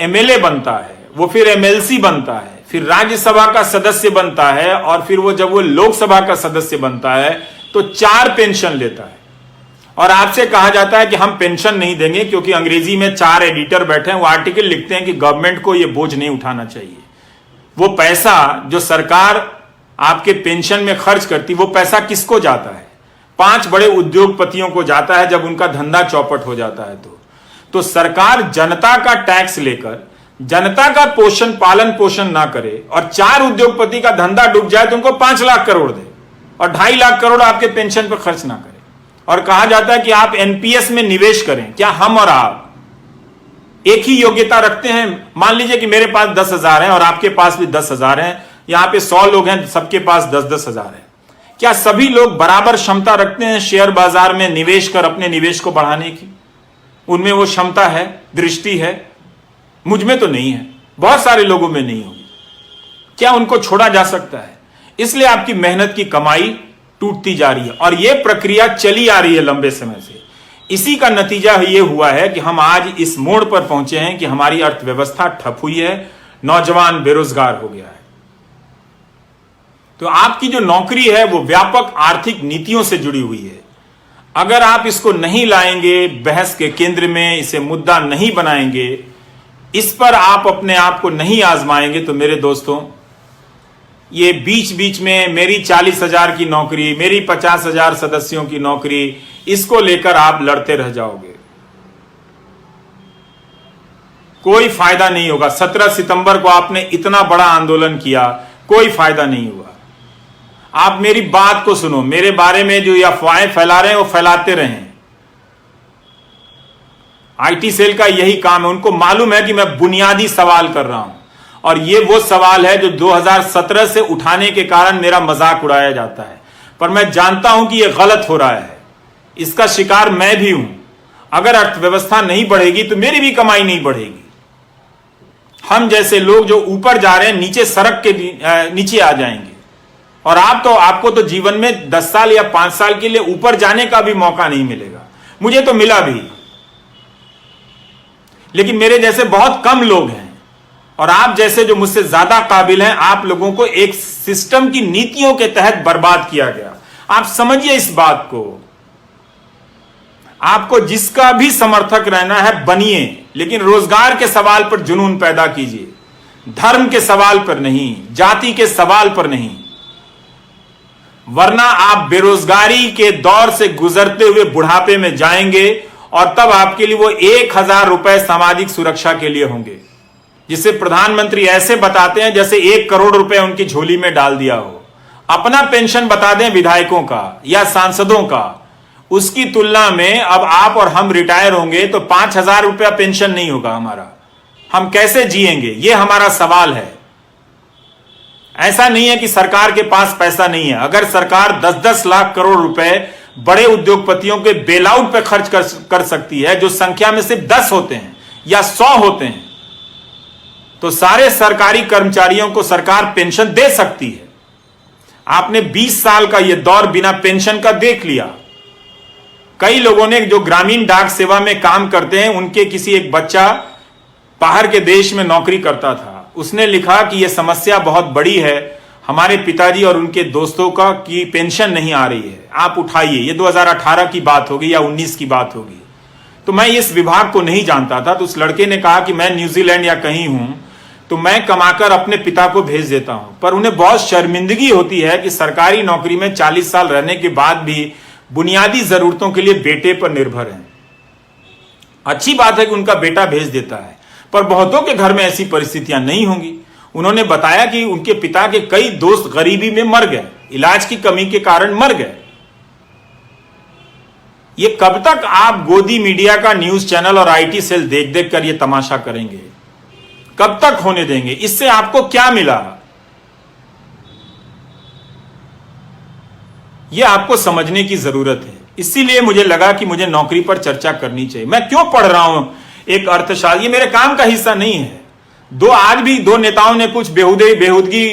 MLA बनता है, वो फिर एमएलसी बनता है, फिर राज्यसभा का सदस्य बनता है, और फिर वो जब वो लोकसभा का सदस्य बनता है तो 4 पेंशन लेता है। और आपसे कहा जाता है कि हम पेंशन नहीं देंगे, क्योंकि अंग्रेजी में 4 एडिटर बैठे हैं, वो आर्टिकल लिखते हैं कि गवर्नमेंट को ये बोझ नहीं उठाना चाहिए। वो पैसा जो सरकार आपके पेंशन में खर्च करती, वो पैसा किसको जाता है? 5 बड़े उद्योगपतियों को जाता है जब उनका धंधा चौपट हो जाता है। तो सरकार जनता का टैक्स लेकर जनता का पालन पोषण ना करे और 4 उद्योगपति का धंधा डूब जाए तो उनको 5 लाख करोड़ दे और 2.5 लाख करोड़ आपके पेंशन पर खर्च ना करे। और कहा जाता है कि आप एनपीएस में निवेश करें। क्या हम और आप एक ही योग्यता रखते हैं? मान लीजिए कि मेरे पास 10,000 है और आपके पास भी 10,000 है, यहां पे 100 लोग हैं, सबके पास 10-10 हजार है। क्या सभी लोग बराबर क्षमता रखते हैं शेयर बाजार में निवेश कर अपने निवेश को बढ़ाने की? उनमें वो क्षमता है, दृष्टि है? मुझ में तो नहीं है, बहुत सारे लोगों में नहीं होगी। क्या उनको छोड़ा जा सकता है? इसलिए आपकी मेहनत की कमाई टूटती जा रही है और यह प्रक्रिया चली आ रही है लंबे समय से। इसी का नतीजा यह हुआ है कि हम आज इस मोड़ पर पहुंचे हैं कि हमारी अर्थव्यवस्था ठप हुई है, नौजवान बेरोजगार हो गया है। तो आपकी जो नौकरी है वो व्यापक आर्थिक नीतियों से जुड़ी हुई है। अगर आप इसको नहीं लाएंगे बहस के केंद्र में, इसे मुद्दा नहीं बनाएंगे, इस पर आप अपने आप को नहीं आजमाएंगे, तो मेरे दोस्तों, ये बीच बीच में मेरी 40,000 की नौकरी, मेरी 50,000 सदस्यों की नौकरी, इसको लेकर आप लड़ते रह जाओगे, कोई फायदा नहीं होगा। 17 सितंबर को आपने इतना बड़ा आंदोलन किया, कोई फायदा नहीं हुआ। आप मेरी बात को सुनो, मेरे बारे में जो अफवाहें फैला रहे हैं वो फैलाते रहें। आईटी सेल का यही काम है, उनको मालूम है कि मैं बुनियादी सवाल कर रहा हूं और ये वो सवाल है जो 2017 से उठाने के कारण मेरा मजाक उड़ाया जाता है, पर मैं जानता हूं कि यह गलत हो रहा है। इसका शिकार मैं भी हूं। अगर अर्थव्यवस्था नहीं बढ़ेगी तो मेरी भी कमाई नहीं बढ़ेगी। हम जैसे लोग जो ऊपर जा रहे हैं नीचे सड़क के नीचे आ जाएंगे। और आपको तो जीवन में 10 साल या 5 साल के लिए ऊपर जाने का भी मौका नहीं मिलेगा। मुझे तो मिला भी, लेकिन मेरे जैसे बहुत कम लोग हैं और आप जैसे जो मुझसे ज्यादा काबिल हैं, आप लोगों को एक सिस्टम की नीतियों के तहत बर्बाद किया गया। आप समझिए इस बात को। आपको जिसका भी समर्थक रहना है बनिए, लेकिन रोजगार के सवाल पर जुनून पैदा कीजिए, धर्म के सवाल पर नहीं, जाति के सवाल पर नहीं, वरना आप बेरोजगारी के दौर से गुजरते हुए बुढ़ापे में जाएंगे और तब आपके लिए वो 1,000 रुपए सामाजिक सुरक्षा के लिए होंगे, जिसे प्रधानमंत्री ऐसे बताते हैं जैसे 1 करोड़ रुपए उनकी झोली में डाल दिया हो। अपना पेंशन बता दें विधायकों का या सांसदों का, उसकी तुलना में अब आप और हम रिटायर होंगे तो 5,000 रुपया पेंशन नहीं होगा हमारा। हम कैसे जिएंगे, ये हमारा सवाल है। ऐसा नहीं है कि सरकार के पास पैसा नहीं है। अगर सरकार 10-10 लाख करोड़ रुपए बड़े उद्योगपतियों के बेल आउट पे खर्च कर सकती है, जो संख्या में सिर्फ 10 होते हैं या 100 होते हैं, तो सारे सरकारी कर्मचारियों को सरकार पेंशन दे सकती है। आपने 20 साल का यह दौर बिना पेंशन का देख लिया। कई लोगों ने जो ग्रामीण डाक सेवा में काम करते हैं, उनके किसी एक बच्चा बाहर के देश में नौकरी करता था, उसने लिखा कि यह समस्या बहुत बड़ी है, हमारे पिताजी और उनके दोस्तों का की पेंशन नहीं आ रही है, आप उठाइए। ये 2018 की बात होगी या 19 की बात होगी। तो मैं इस विभाग को नहीं जानता था, तो उस लड़के ने कहा कि मैं न्यूजीलैंड या कहीं हूं तो मैं कमाकर अपने पिता को भेज देता हूं। पर उन्हें बहुत शर्मिंदगी होती है कि सरकारी नौकरी में 40 साल रहने के बाद भी बुनियादी जरूरतों के लिए बेटे पर निर्भर हैं। अच्छी बात है कि उनका बेटा भेज देता है, पर बहुतों के घर में ऐसी परिस्थितियां नहीं होंगी। उन्होंने बताया कि उनके पिता के कई दोस्त गरीबी में मर गए, इलाज की कमी के कारण मर गए। ये कब तक आप गोदी मीडिया का न्यूज चैनल और आईटी सेल देख देख कर ये तमाशा करेंगे? कब तक होने देंगे? इससे आपको क्या मिला? यह आपको समझने की जरूरत है। इसीलिए मुझे लगा कि मुझे नौकरी पर चर्चा करनी चाहिए। मैं क्यों पढ़ रहा हूं एक अर्थशास्त्र, ये मेरे काम का हिस्सा नहीं है। आज भी दो नेताओं ने कुछ बेहुदगी